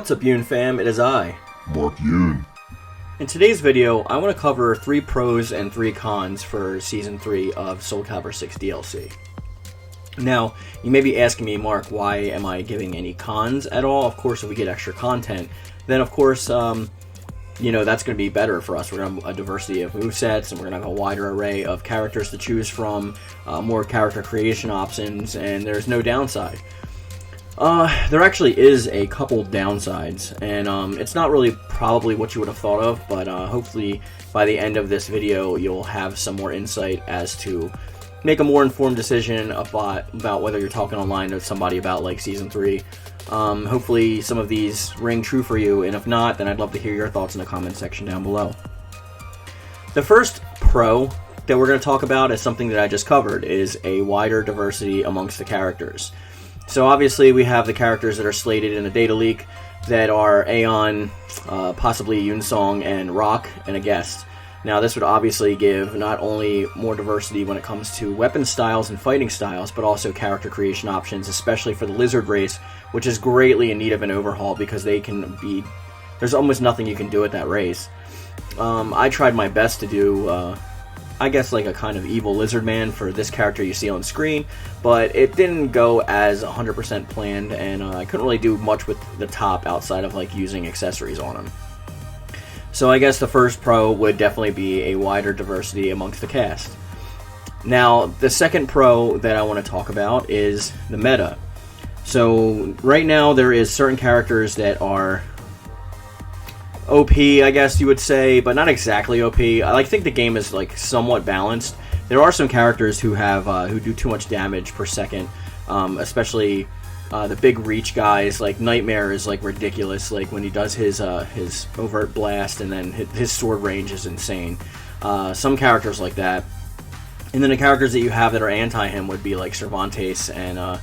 What's up, Yoon-Fam? It is I, Mark Yoon. In today's video, I want to cover 3 pros and 3 cons for Season 3 of Soul Calibur 6 DLC. Now, you may be asking me, Mark, why am I giving any cons at all? Of course, if we get extra content, then of course, you know, that's going to be better for us. We're going to have a diversity of movesets, and we're going to have a wider array of characters to choose from, more character creation options, and there's no downside. There actually is a couple downsides, and it's not really probably what you would have thought of, but hopefully by the end of this video you'll have some more insight as to make a more informed decision about whether you're talking online to somebody about like Season 3. Hopefully some of these ring true for you, and if not, then I'd love to hear your thoughts in the comment section down below. The first pro that we're going to talk about is something that I just covered, is a wider diversity amongst the characters. So obviously we have the characters that are slated in a data leak that are Aeon, possibly Yoon-Song, and Rock, and a guest. Now this would obviously give not only more diversity when it comes to weapon styles and fighting styles, but also character creation options, especially for the Lizard race, which is greatly in need of an overhaul because there's almost nothing you can do with that race. I tried my best to do I guess like a kind of evil lizard man for this character you see on screen, but it didn't go as 100% planned, and I couldn't really do much with the top outside of like using accessories on him. So I guess the first pro would definitely be a wider diversity amongst the cast. Now, the second pro that I want to talk about is the meta. So right now there is certain characters that are OP, I guess you would say, but not exactly OP. I think the game is like somewhat balanced. There are some characters who have who do too much damage per second, especially the big reach guys. Like Nightmare is like ridiculous. Like when he does his overt blast, and then his sword range is insane. Some characters like that, and then the characters that you have that are anti him would be like Cervantes and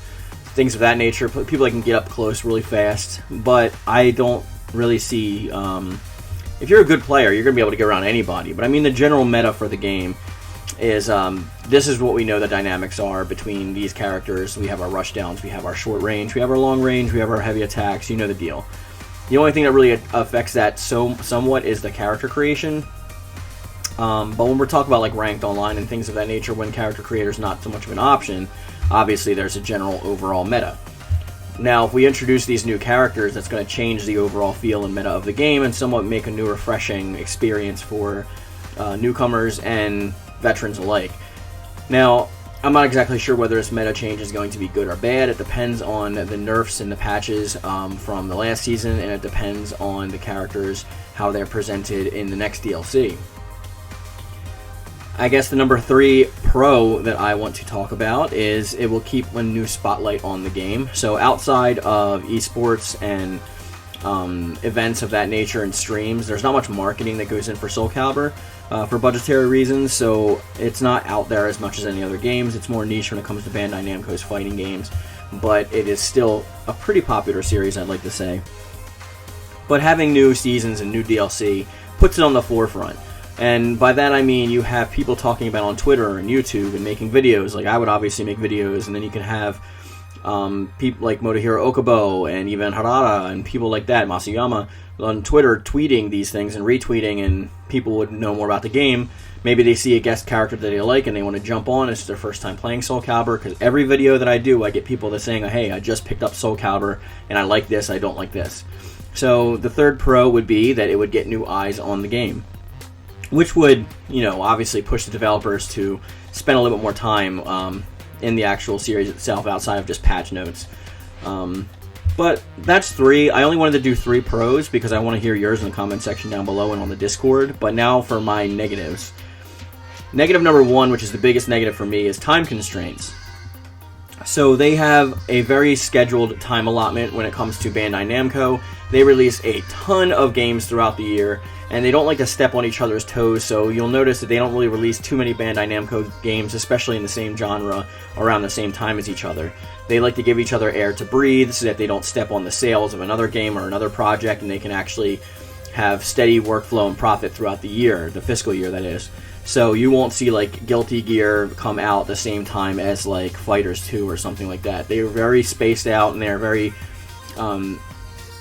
things of that nature. People that can get up close really fast, but I don't really see, if you're a good player, you're going to be able to get around anybody. But I mean, the general meta for the game is, this is what we know the dynamics are between these characters. We have our rush downs, we have our short range, we have our long range, we have our heavy attacks, you know the deal. The only thing that really affects that somewhat is the character creation. But when we're talking about like ranked online and things of that nature, when character creator is not so much of an option, obviously there's a general overall meta. Now, if we introduce these new characters, that's going to change the overall feel and meta of the game and somewhat make a new, refreshing experience for newcomers and veterans alike. Now, I'm not exactly sure whether this meta change is going to be good or bad. It depends on the nerfs and the patches from the last season, and it depends on the characters, how they're presented in the next DLC. I guess the number 3 pro that I want to talk about is it will keep a new spotlight on the game. So outside of esports and events of that nature and streams, there's not much marketing that goes in for Soul Calibur for budgetary reasons, so it's not out there as much as any other games. It's more niche when it comes to Bandai Namco's fighting games, but it is still a pretty popular series, I'd like to say. But having new seasons and new DLC puts it on the forefront. And by that I mean you have people talking about on Twitter and YouTube and making videos. Like I would obviously make videos, and then you can have people like Motohiro Okubo and even Harada and people like that, Masuyama, on Twitter tweeting these things and retweeting, and people would know more about the game. Maybe they see a guest character that they like and they want to jump on. It's their first time playing Soul Calibur, because every video that I do, I get people that saying, hey, I just picked up Soul Calibur and I like this, I don't like this. So the third pro would be that it would get new eyes on the game, which would, you know, obviously push the developers to spend a little bit more time in the actual series itself outside of just patch notes. But that's 3. I only wanted to do 3 pros because I want to hear yours in the comment section down below and on the Discord. But now for my negatives. Negative number 1, which is the biggest negative for me, is time constraints. So they have a very scheduled time allotment when it comes to Bandai Namco. They release a ton of games throughout the year, and they don't like to step on each other's toes, so you'll notice that they don't really release too many Bandai Namco games, especially in the same genre, around the same time as each other. They like to give each other air to breathe so that they don't step on the sales of another game or another project, and they can actually have steady workflow and profit throughout the year, the fiscal year that is. So you won't see like Guilty Gear come out at the same time as like Fighters 2 or something like that. They are very spaced out, and they are very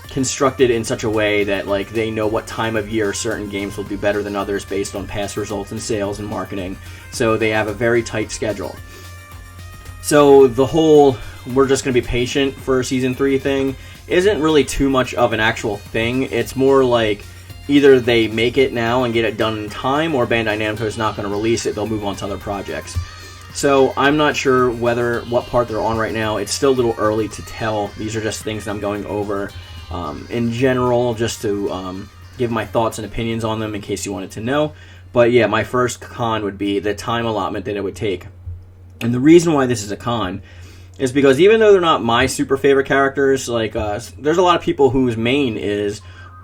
constructed in such a way that like they know what time of year certain games will do better than others based on past results in sales and marketing. So they have a very tight schedule. So the whole we're just going to be patient for Season 3 thing isn't really too much of an actual thing. It's more like either they make it now and get it done in time, or Bandai Namco is not going to release it. They'll move on to other projects. So I'm not sure what part they're on right now. It's still a little early to tell. These are just things that I'm going over in general, just to give my thoughts and opinions on them in case you wanted to know. But yeah, my first con would be the time allotment that it would take. And the reason why this is a con is because even though they're not my super favorite characters, like there's a lot of people whose main is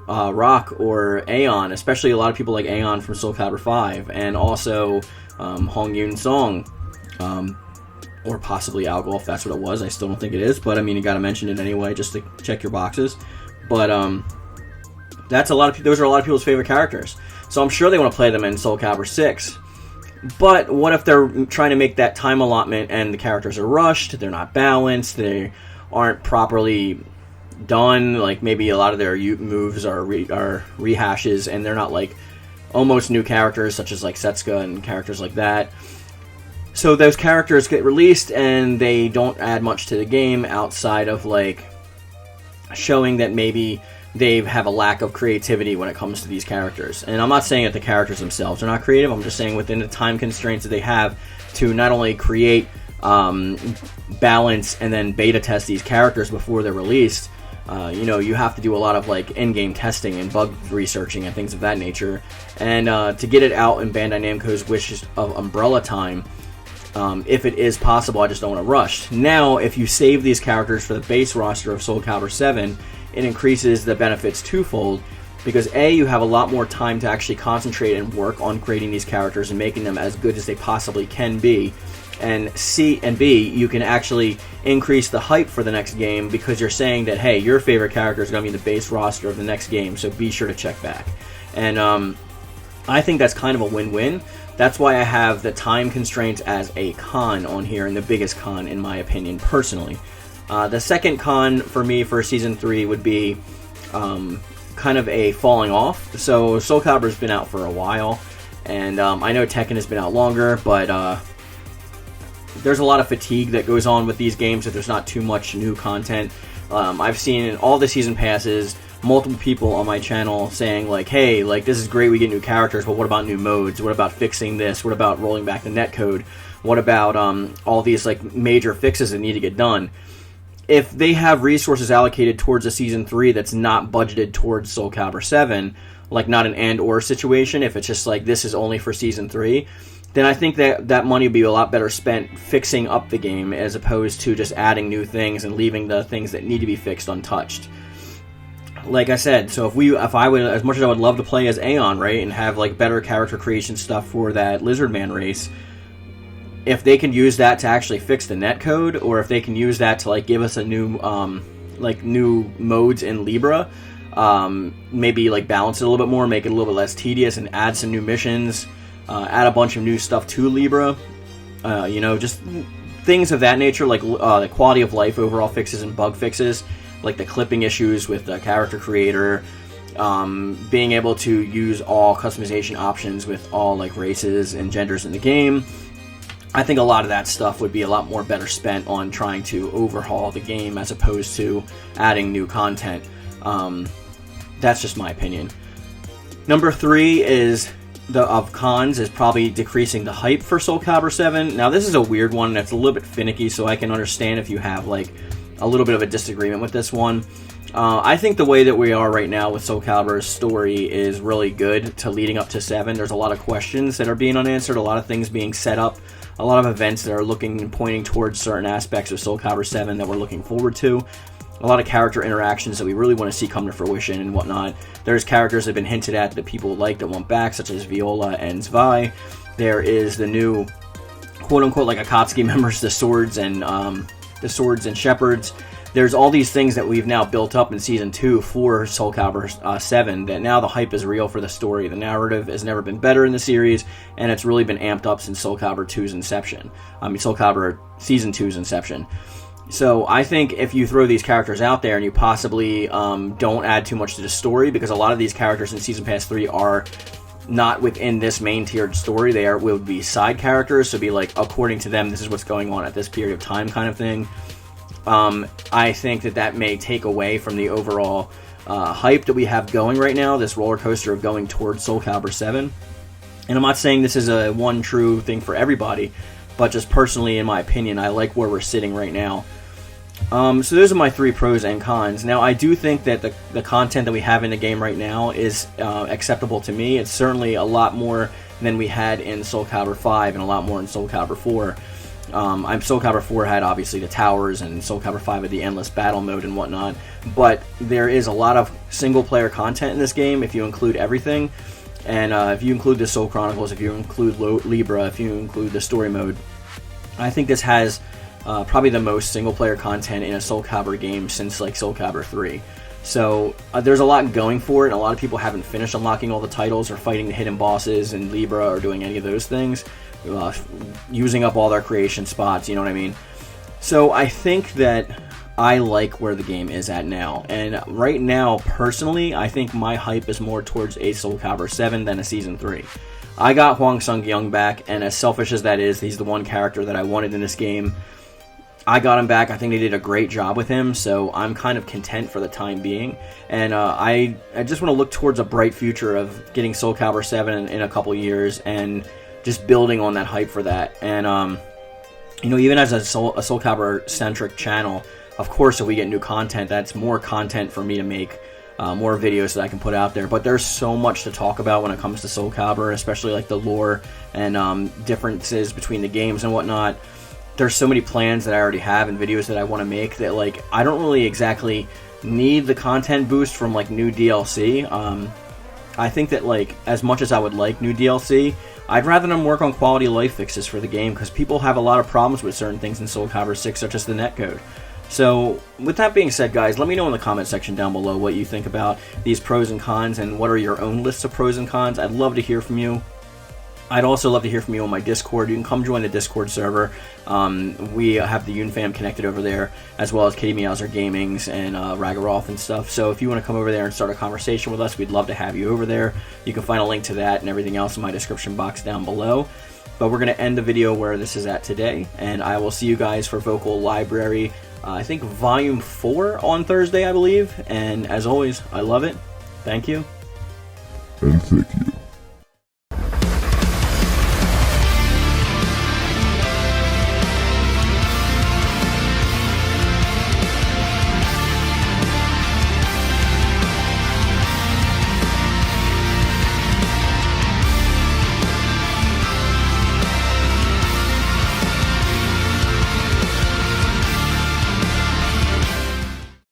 Rock or Aeon, especially a lot of people like Aeon from Soul Calibur 5, and also Hong Yoon Song, or possibly Algol if that's what it was. I still don't think it is, but I mean, you gotta mention it anyway just to check your boxes. But those are a lot of people's favorite characters, so I'm sure they want to play them in Soul Calibur 6. But what if they're trying to make that time allotment and the characters are rushed, they're not balanced, they aren't properly done, like maybe a lot of their moves are rehashes, and they're not like almost new characters such as like Setsuka and characters like that. So those characters get released and they don't add much to the game outside of like showing that maybe they have a lack of creativity when it comes to these characters. And I'm not saying that the characters themselves are not creative, I'm just saying within the time constraints that they have to not only create balance and then beta test these characters before they're released. You have to do a lot of like in-game testing and bug researching and things of that nature. And to get it out in Bandai Namco's wishes of Umbrella time, if it is possible, I just don't want to rush. Now, if you save these characters for the base roster of Soul Calibur 7, it increases the benefits twofold, because A, you have a lot more time to actually concentrate and work on creating these characters and making them as good as they possibly can be, and B, you can actually increase the hype for the next game because you're saying that, hey, your favorite character is going to be the base roster of the next game, so be sure to check back. And I think that's kind of a win-win. That's why I have the time constraints as a con on here, and the biggest con in my opinion personally. The second con for me for Season 3 would be kind of a falling off. So Soul Calibur's been out for a while, and I know Tekken has been out longer, but there's a lot of fatigue that goes on with these games if there's not too much new content. I've seen in all the season passes multiple people on my channel saying like, hey, like this is great, we get new characters, but what about new modes? What about fixing this? What about rolling back the netcode? What about all these like major fixes that need to get done? If they have resources allocated towards a Season 3 that's not budgeted towards Soul Calibur 7, like not an and/or situation, if it's just like this is only for Season 3, then I think that money would be a lot better spent fixing up the game as opposed to just adding new things and leaving the things that need to be fixed untouched. Like I said, so if I would, as much as I would love to play as Aeon, right, and have like better character creation stuff for that Lizardman race, if they can use that to actually fix the netcode, or if they can use that to like give us a new new modes in Libra, maybe like balance it a little bit more, make it a little bit less tedious, and add some new missions, add a bunch of new stuff to Libra, just things of that nature, like the quality of life overall fixes and bug fixes, like the clipping issues with the character creator, being able to use all customization options with all like races and genders in the game. I think a lot of that stuff would be a lot more better spent on trying to overhaul the game as opposed to adding new content. That's just my opinion. Number 3 is of cons is probably decreasing the hype for Soul Calibur 7. Now this is a weird one, and it's a little bit finicky, so I can understand if you have like a little bit of a disagreement with this one. I think the way that we are right now with Soul Calibur's story is really good to leading up to 7. There's a lot of questions that are being unanswered, a lot of things being set up, a lot of events that are looking and pointing towards certain aspects of Soul Calibur 7 that we're looking forward to. A lot of character interactions that we really want to see come to fruition and whatnot. There's characters that have been hinted at that people like that want back, such as Viola and Zwei. There is the new quote-unquote like Akatsuki members, the Swords and Shepherds. There's all these things that we've now built up in Season 2 for Soul Calibur 7, that now the hype is real for the story. The narrative has never been better in the series, and it's really been amped up since Soul Calibur 2's inception. Soul Calibur Season 2's inception. So I think if you throw these characters out there and you possibly don't add too much to the story, because a lot of these characters in Season Pass 3 are not within this main tiered story, they will be side characters, so be like, according to them, this is what's going on at this period of time kind of thing. I think that may take away from the overall hype that we have going right now, this roller coaster of going towards Soul Calibur 7. And I'm not saying this is a one true thing for everybody, but just personally, in my opinion, I like where we're sitting right now. So those are my 3 pros and cons. Now, I do think that the content that we have in the game right now is acceptable to me. It's certainly a lot more than we had in Soul Calibur 5 and a lot more in Soul Calibur 4. Soul Calibur 4 had, obviously, the towers, and Soul Calibur 5 had the endless battle mode and whatnot. But there is a lot of single-player content in this game, if you include everything. And if you include the Soul Chronicles, if you include Libra, if you include the story mode, I think this has probably the most single-player content in a Soul Calibur game since like Soul Calibur 3. So there's a lot going for it. A lot of people haven't finished unlocking all the titles or fighting the hidden bosses in Libra or doing any of those things, using up all their creation spots, you know what I mean? So I think that I like where the game is at now. And right now, personally, I think my hype is more towards a Soul Calibur 7 than a Season 3. I got Hwang Sung-Young back, and as selfish as that is, he's the one character that I wanted in this game. I got him back. I think they did a great job with him, so I'm kind of content for the time being. And I just want to look towards a bright future of getting Soul Calibur 7 in a couple years and just building on that hype for that. And, you know, even as a Soul Calibur-centric channel, of course, if we get new content, that's more content for me to make, more videos that I can put out there. But there's so much to talk about when it comes to Soul Calibur, especially like the lore and differences between the games and whatnot. There's so many plans that I already have and videos that I want to make that, like, I don't really exactly need the content boost from, like, new DLC. I think that, like, as much as I would like new DLC, I'd rather them work on quality of life fixes for the game, because people have a lot of problems with certain things in Soul Calibur 6, such as the netcode. So, with that being said, guys, let me know in the comment section down below what you think about these pros and cons, and what are your own lists of pros and cons. I'd love to hear from you. I'd also love to hear from you on my Discord. You can come join the Discord server. We have the Yoon-Fam connected over there, as well as KittyMeowser Gaming's and Ragaroff and stuff. So if you want to come over there and start a conversation with us, we'd love to have you over there. You can find a link to that and everything else in my description box down below. But we're going to end the video where this is at today, and I will see you guys for Vocal Library, I think Volume 4 on Thursday, I believe. And as always, I love it. Thank you. And thank you.